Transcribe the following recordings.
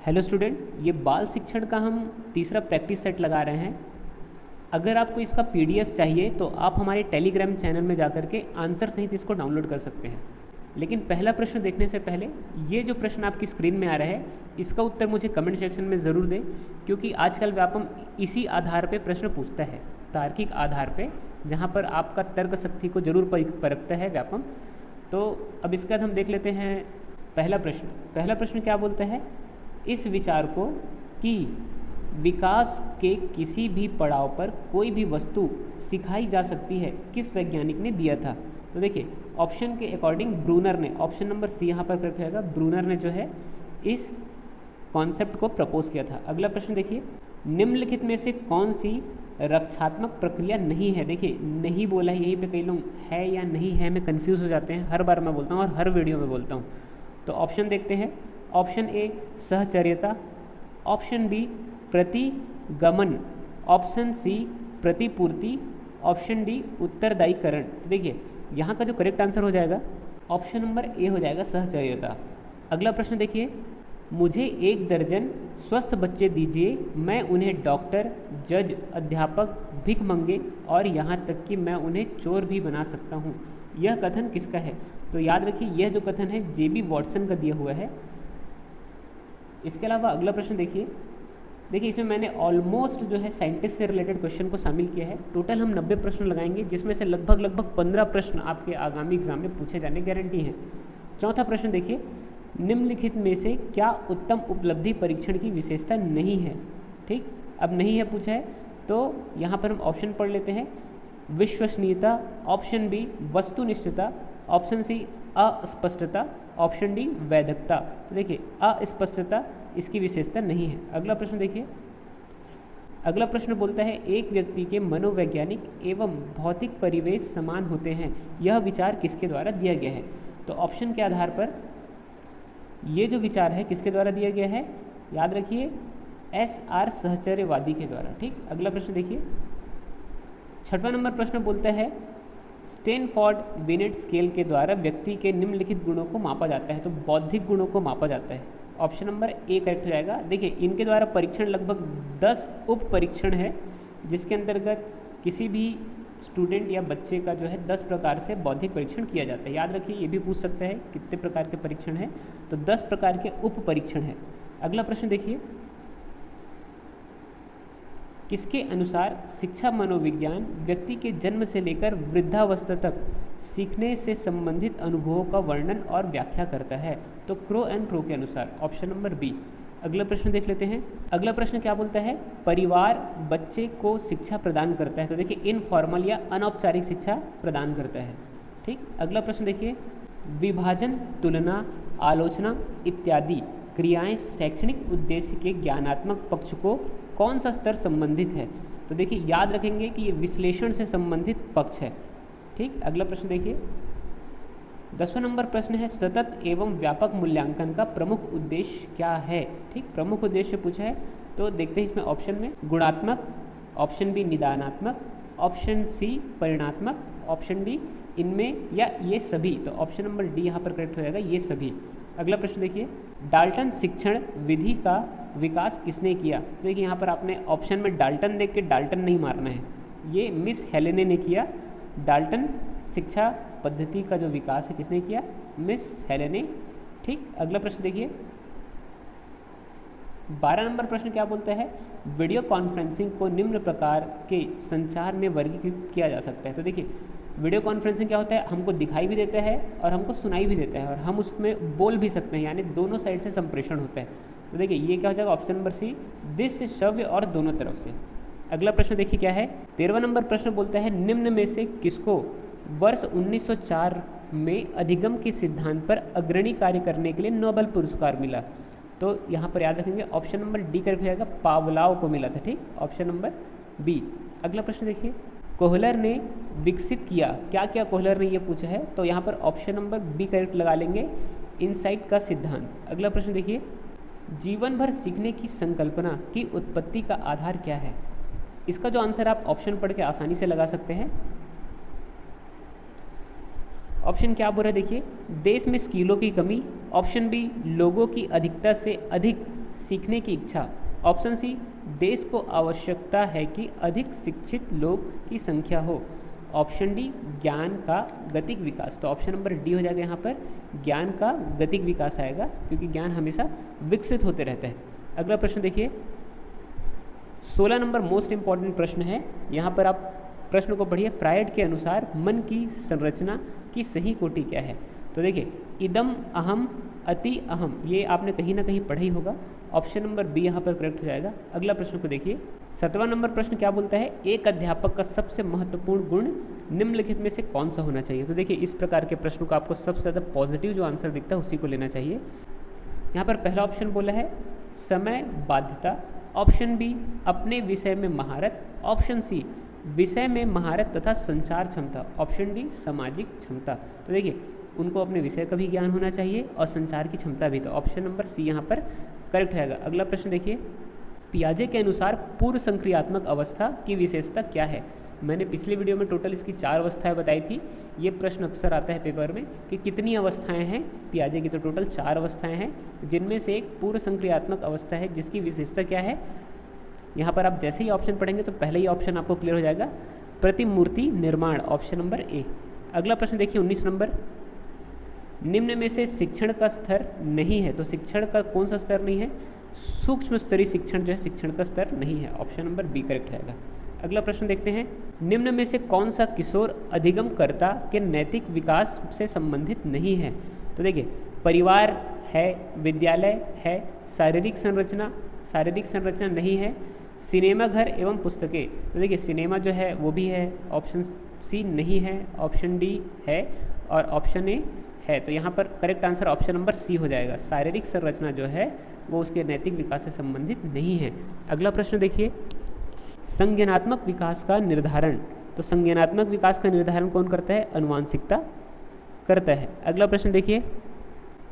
Hello student, ये बाल शिक्षण का हम तीसरा प्रैक्टिस सेट लगा रहे हैं। अगर आपको इसका पीडीएफ चाहिए तो आप हमारे टेलीग्राम चैनल में जाकर के आंसर सहित इसको डाउनलोड कर सकते हैं। लेकिन पहला प्रश्न देखने से पहले ये जो प्रश्न आपकी स्क्रीन में आ रहा है इसका उत्तर मुझे कमेंट सेक्शन में ज़रूर दें, क्योंकि आजकल व्यापम इसी आधार पे प्रश्न पूछता है, तार्किक आधार पे, जहाँ पर आपका तर्क शक्ति को जरूर परखता है व्यापम। तो अब इसके बाद हम देख लेते हैं पहला प्रश्न। पहला प्रश्न क्या बोलता है, इस विचार को कि विकास के किसी भी पड़ाव पर कोई भी वस्तु सिखाई जा सकती है किस वैज्ञानिक ने दिया था। तो देखिए ऑप्शन के अकॉर्डिंग ब्रूनर ने, ऑप्शन नंबर सी यहाँ पर करेक्ट रहेगा, ब्रूनर ने जो है इस कॉन्सेप्ट को प्रपोज किया था। अगला प्रश्न देखिए, निम्नलिखित में से कौन सी रक्षात्मक प्रक्रिया नहीं है। देखिए नहीं बोला है, यहीं पे कई लोग है या नहीं है में कंफ्यूज हो जाते हैं, हर बार मैं बोलता हूँ और हर वीडियो में बोलता हूँ। तो ऑप्शन देखते हैं, ऑप्शन ए सहचर्यता, ऑप्शन बी प्रतिगमन, ऑप्शन सी प्रतिपूर्ति, ऑप्शन डी उत्तरदायीकरण। तो देखिए यहाँ का जो करेक्ट आंसर हो जाएगा ऑप्शन नंबर ए हो जाएगा, सहचर्यता। अगला प्रश्न देखिए, मुझे 1 दर्जन स्वस्थ बच्चे दीजिए, मैं उन्हें डॉक्टर, जज, अध्यापक, भिखमंगे और यहाँ तक कि मैं उन्हें चोर भी बना सकता हूँ। यह कथन किसका है। तो याद रखिए यह जो कथन है जेबी वॉटसन का दिया हुआ है। इसके अलावा अगला प्रश्न देखिए, इसमें मैंने ऑलमोस्ट जो है साइंटिस्ट से रिलेटेड क्वेश्चन को शामिल किया है। टोटल हम 90 प्रश्न लगाएंगे, जिसमें से लगभग 15 प्रश्न आपके आगामी एग्जाम में पूछे जाने गारंटी हैं। चौथा प्रश्न देखिए, निम्नलिखित में से क्या उत्तम उपलब्धि परीक्षण की विशेषता नहीं है। ठीक, अब नहीं है पूछा है तो यहाँ पर हम ऑप्शन पढ़ लेते हैं। विश्वसनीयता, ऑप्शन बी वस्तुनिष्ठता, ऑप्शन सी अस्पष्टता, ऑप्शन डी वैधकता। तो देखिए अस्पष्टता इसकी विशेषता नहीं है। अगला प्रश्न देखिए, अगला प्रश्न बोलता है एक व्यक्ति के मनोवैज्ञानिक एवं भौतिक परिवेश समान होते हैं, यह विचार किसके द्वारा दिया गया है। तो ऑप्शन के आधार पर ये जो विचार है किसके द्वारा दिया गया है, याद रखिए SR सहचर्यवादी के द्वारा। ठीक, अगला प्रश्न देखिए, 6वां नंबर प्रश्न बोलता है स्टैनफोर्ड बिनेट स्केल के द्वारा व्यक्ति के निम्नलिखित गुणों को मापा जाता है। तो बौद्धिक गुणों को मापा जाता है, ऑप्शन नंबर ए करेक्ट हो जाएगा। देखिए इनके द्वारा परीक्षण लगभग 10 उप परीक्षण है, जिसके अंतर्गत किसी भी स्टूडेंट या बच्चे का जो है 10 प्रकार से बौद्धिक परीक्षण किया जाता है। याद रखिए ये भी पूछ सकता है कितने प्रकार के परीक्षण है, तो 10 प्रकार के उप परीक्षण है। अगला प्रश्न देखिए, किसके अनुसार शिक्षा मनोविज्ञान व्यक्ति के जन्म से लेकर वृद्धावस्था तक सीखने से संबंधित अनुभवों का वर्णन और व्याख्या करता है। तो क्रो एंड क्रो के अनुसार, ऑप्शन नंबर बी। अगला प्रश्न देख लेते हैं। अगला प्रश्न क्या बोलता है, परिवार बच्चे को शिक्षा प्रदान करता है। तो देखिए इनफॉर्मल या अनौपचारिक शिक्षा प्रदान करता है। ठीक, अगला प्रश्न देखिए, विभाजन, तुलना, आलोचना इत्यादि क्रियाएं शैक्षणिक उद्देश्य के ज्ञानात्मक पक्ष को कौन सा स्तर संबंधित है। तो देखिए याद रखेंगे कि ये विश्लेषण से संबंधित पक्ष है। ठीक, अगला प्रश्न देखिए, 10वां नंबर प्रश्न है सतत एवं व्यापक मूल्यांकन का प्रमुख उद्देश्य क्या है। ठीक, प्रमुख उद्देश्य पूछा है तो देखते हैं इसमें ऑप्शन में गुणात्मक, ऑप्शन बी निदानात्मक, ऑप्शन सी परिणात्मक, ऑप्शन डी इनमें या ये सभी। तो ऑप्शन नंबर डी यहाँ पर करेक्ट हो जाएगा, ये सभी। अगला प्रश्न देखिए, डाल्टन शिक्षण विधि का विकास किसने किया। देखिए यहाँ पर आपने ऑप्शन में डाल्टन देख के डाल्टन नहीं मारना है, ये मिस हेलेने ने किया। डाल्टन शिक्षा पद्धति का जो विकास है किसने किया, मिस हेलेने। ठीक, अगला प्रश्न देखिए, 12 नंबर प्रश्न क्या बोलता है, वीडियो कॉन्फ्रेंसिंग को निम्न प्रकार के संचार में वर्गीकृत किया जा सकता है। तो देखिए वीडियो कॉन्फ्रेंसिंग क्या होता है, हमको दिखाई भी देता है और हमको सुनाई भी देता है और हम उसमें बोल भी सकते हैं, यानी दोनों साइड से संप्रेषण होता है। तो देखिए ये क्या हो जाएगा, ऑप्शन नंबर सी, दृश्य श्रव्य और दोनों तरफ से। अगला प्रश्न देखिए क्या है, 13वां नंबर प्रश्न बोलता है निम्न में से किसको वर्ष 1904 में अधिगम के सिद्धांत पर अग्रणी कार्य करने के लिए नोबेल पुरस्कार मिला। तो यहाँ पर याद रखेंगे ऑप्शन नंबर डी करेक्ट हो जाएगा, पावलाव को मिला था। ठीक, ऑप्शन नंबर बी। अगला प्रश्न देखिए, कोहलर ने विकसित किया, क्या क्या कोहलर ने ये पूछा है, तो यहाँ पर ऑप्शन नंबर बी करेक्ट लगा लेंगे, इनसाइट का सिद्धांत। अगला प्रश्न देखिए, जीवन भर सीखने की संकल्पना की उत्पत्ति का आधार क्या है। इसका जो आंसर आप ऑप्शन पढ़ के आसानी से लगा सकते हैं। ऑप्शन क्या बोल रहा है देखिए, देश में स्किलों की कमी, ऑप्शन बी लोगों की अधिकता से अधिक सीखने की इच्छा। ऑप्शन सी, देश को आवश्यकता है कि अधिक शिक्षित लोग की संख्या हो। ऑप्शन डी, ज्ञान का गतिक विकास। तो ऑप्शन नंबर डी हो जाएगा यहाँ पर, ज्ञान का गतिक विकास आएगा, क्योंकि ज्ञान हमेशा विकसित होते रहता है। अगला प्रश्न देखिए, 16 नंबर मोस्ट इंपॉर्टेंट प्रश्न है। यहाँ पर आप प्रश्न को पढ़िए। फ्रायड के अनुसार मन की संरचना की सही कोटि क्या है? तो देखिए, इदम अहम अति अहम, ये आपने कहीं ना कहीं पढ़ा ही होगा। ऑप्शन नंबर बी यहाँ पर करेक्ट हो जाएगा। अगला प्रश्न को देखिए, 17वां नंबर प्रश्न क्या बोलता है? एक अध्यापक का सबसे महत्वपूर्ण गुण निम्नलिखित में से कौन सा होना चाहिए? तो देखिए, इस प्रकार के प्रश्नों को आपको सबसे ज़्यादा पॉजिटिव जो आंसर दिखता है उसी को लेना चाहिए। यहाँ पर पहला ऑप्शन बोला है समय बाध्यता। ऑप्शन बी, अपने विषय में महारत। ऑप्शन सी, विषय में महारत तथा संचार क्षमता। ऑप्शन डी, सामाजिक क्षमता। तो देखिए, उनको अपने विषय का भी ज्ञान होना चाहिए और संचार की क्षमता भी। तो ऑप्शन नंबर सी यहाँ पर करेक्ट रहेगा। अगला प्रश्न देखिए, पियाजे के अनुसार पूर्व संक्रियात्मक अवस्था की विशेषता क्या है? मैंने पिछले वीडियो में टोटल इसकी 4 अवस्थाएं बताई थी। ये प्रश्न अक्सर आता है पेपर में कि कितनी अवस्थाएं हैं पियाजे की। तो टोटल 4 अवस्थाएं हैं, जिनमें से एक पूर्व संक्रियात्मक अवस्था है, जिसकी विशेषता क्या है? यहाँ पर आप जैसे ही ऑप्शन पढ़ेंगे तो पहले ही ऑप्शन आपको क्लियर हो जाएगा, प्रतिमूर्ति निर्माण। Option number A. अगला प्रश्न देखिए, 19 नंबर, निम्न में से शिक्षण का स्तर नहीं है। तो शिक्षण का कौन सा स्तर नहीं है? सूक्ष्म स्तरीय शिक्षण जो है शिक्षण का स्तर नहीं है। ऑप्शन नंबर बी करेक्ट रहेगा। अगला प्रश्न देखते हैं, निम्न में से कौन सा किशोर अधिगमकर्ता के नैतिक विकास से संबंधित नहीं है? तो देखिए, परिवार है, विद्यालय है, शारीरिक संरचना नहीं है, सिनेमा घर एवं पुस्तकें। तो देखिए, सिनेमा जो है वो भी है, ऑप्शन सी नहीं है, ऑप्शन डी है और ऑप्शन ए है। तो यहाँ पर correct answer option number C हो जाएगा। शारीरिक संरचना जो है वो उसके नैतिक विकास से संबंधित नहीं है। अगला प्रश्न देखिए, संज्ञानात्मक विकास का निर्धारण। तो संज्ञानात्मक विकास का निर्धारण कौन करता है? आनुवांशिकता करता है। अगला प्रश्न देखिए,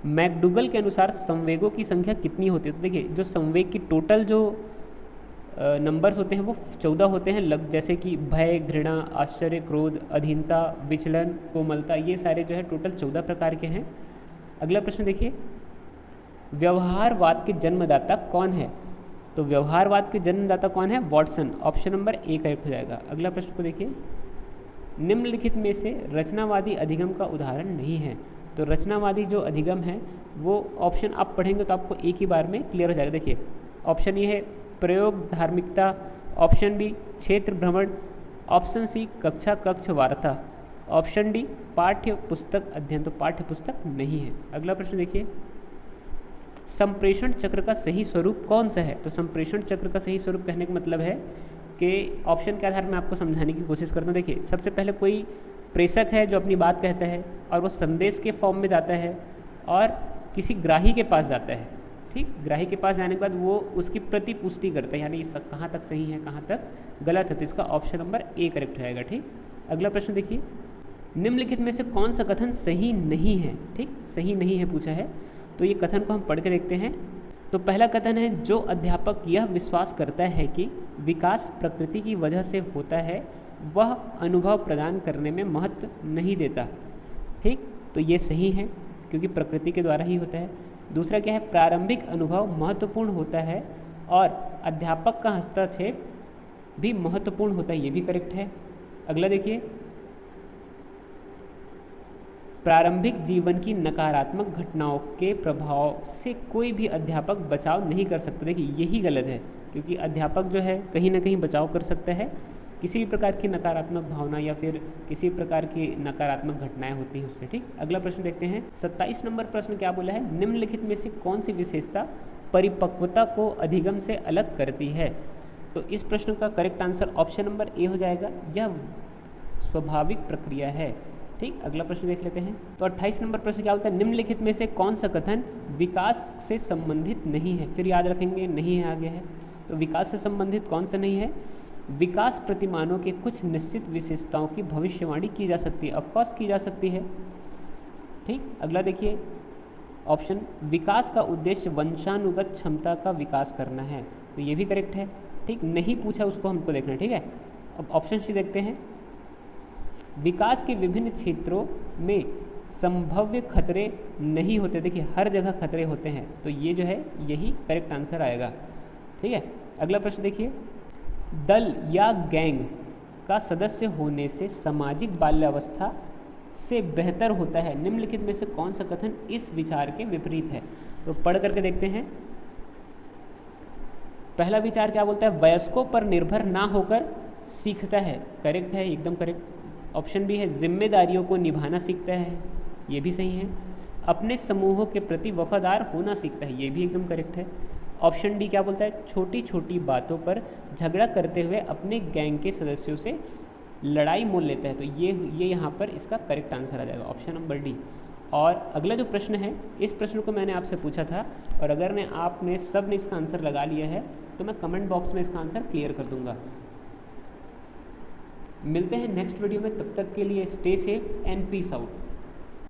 मैकडूगल के अनुसार संवेगों की संख्या कितनी होती है? तो देखिए, जो संवेग की टोटल जो नंबर्स होते हैं वो 14 होते हैं, जैसे कि भय, घृणा, आश्चर्य, क्रोध, अधीनता, विचलन, कोमलता, ये सारे जो है टोटल 14 प्रकार के हैं। अगला प्रश्न देखिए, व्यवहारवाद के जन्मदाता कौन है? तो व्यवहारवाद के जन्मदाता कौन है? Watson. Option number A correct हो जाएगा। अगला प्रश्न को देखिए, निम्नलिखित में से रचनावादी अधिगम का उदाहरण नहीं है। तो रचनावादी जो अधिगम है वो ऑप्शन आप पढ़ेंगे तो आपको एक ही बार में क्लियर हो जाएगा। देखिए, ऑप्शन ए है प्रयोग धार्मिकता, ऑप्शन बी क्षेत्र भ्रमण, ऑप्शन सी कक्षा कक्ष वार्ता, ऑप्शन डी पाठ्य पुस्तक अध्ययन। तो पाठ्य पुस्तक नहीं है। अगला प्रश्न देखिए, संप्रेषण चक्र का सही स्वरूप कौन सा है? तो संप्रेषण चक्र का सही स्वरूप कहने का मतलब है कि ऑप्शन के आधार में आपको समझाने की कोशिश करता हूँ। देखिए, सबसे पहले कोई प्रेषक है जो अपनी बात कहता है और वो संदेश के फॉर्म में जाता है और किसी ग्राही के पास जाता है। ठीक, ग्राही के पास जाने के बाद वो उसकी प्रतिपुष्टि करता है, यानी इस कहाँ तक सही है कहाँ तक गलत है। तो इसका ऑप्शन नंबर ए करेक्ट रहेगा। ठीक, अगला प्रश्न देखिए, निम्नलिखित में से कौन सा कथन सही नहीं है? ठीक, सही नहीं है पूछा है, तो ये कथन को हम पढ़ के देखते हैं। तो पहला कथन है, जो अध्यापक यह विश्वास करता है कि विकास प्रकृति की वजह से होता है वह अनुभव प्रदान करने में महत्व नहीं देता। ठीक, तो ये सही है क्योंकि प्रकृति के द्वारा ही होता है। दूसरा क्या है, प्रारंभिक अनुभव महत्वपूर्ण होता है और अध्यापक का हस्तक्षेप भी महत्वपूर्ण होता है, ये भी करेक्ट है। अगला देखिए, प्रारंभिक जीवन की नकारात्मक घटनाओं के प्रभाव से कोई भी अध्यापक बचाव नहीं कर सकता। देखिए, यही गलत है क्योंकि अध्यापक जो है कहीं ना कहीं बचाव कर सकता है, किसी भी प्रकार की नकारात्मक भावना या फिर किसी प्रकार की नकारात्मक घटनाएं होती हैं उससे। ठीक, अगला प्रश्न देखते हैं। 27 नंबर प्रश्न क्या बोला है, निम्नलिखित में से कौन सी विशेषता परिपक्वता को अधिगम से अलग करती है? तो इस प्रश्न का correct answer option number A हो जाएगा, यह स्वाभाविक प्रक्रिया है। ठीक, अगला प्रश्न देख लेते हैं। तो 28 नंबर प्रश्न क्या बोलता है, निम्नलिखित में से कौन सा कथन विकास से संबंधित नहीं है? फिर याद रखेंगे, नहीं है आगे है, तो विकास से संबंधित कौन सा नहीं है? विकास प्रतिमानों के कुछ निश्चित विशेषताओं की भविष्यवाणी की जा सकती है, ऑफकोर्स की जा सकती है। ठीक, अगला देखिए, ऑप्शन विकास का उद्देश्य वंशानुगत क्षमता का विकास करना है, तो ये भी करेक्ट है। ठीक, नहीं पूछा उसको हमको देखना है। ठीक है, अब ऑप्शन सी देखते हैं, विकास के विभिन्न क्षेत्रों में संभाव्य खतरे नहीं होते। देखिए हर जगह खतरे होते हैं, तो ये जो है यही करेक्ट आंसर आएगा। ठीक है, अगला प्रश्न देखिए, दल या गैंग का सदस्य होने से सामाजिक बाल्यावस्था से बेहतर होता है, निम्नलिखित में से कौन सा कथन इस विचार के विपरीत है। तो पढ़ करके देखते हैं। पहला विचार क्या बोलता है, वयस्कों पर निर्भर ना होकर सीखता है, करेक्ट है, एकदम करेक्ट। ऑप्शन बी है, जिम्मेदारियों को निभाना सीखता है, ये भी सही है। अपने समूहों के प्रति वफादार होना सीखता है, ये भी एकदम करेक्ट है। ऑप्शन डी क्या बोलता है, छोटी छोटी बातों पर झगड़ा करते हुए अपने गैंग के सदस्यों से लड़ाई मोल लेता है, तो ये यहाँ पर इसका करेक्ट आंसर आ जाएगा, ऑप्शन नंबर डी। और अगला जो प्रश्न है, इस प्रश्न को मैंने आपसे पूछा था, और अगर आपने सब ने इसका आंसर लगा लिया है तो मैं कमेंट बॉक्स में इसका आंसर क्लियर कर दूंगा। मिलते हैं नेक्स्ट वीडियो में, तब तक के लिए stay safe and peace out.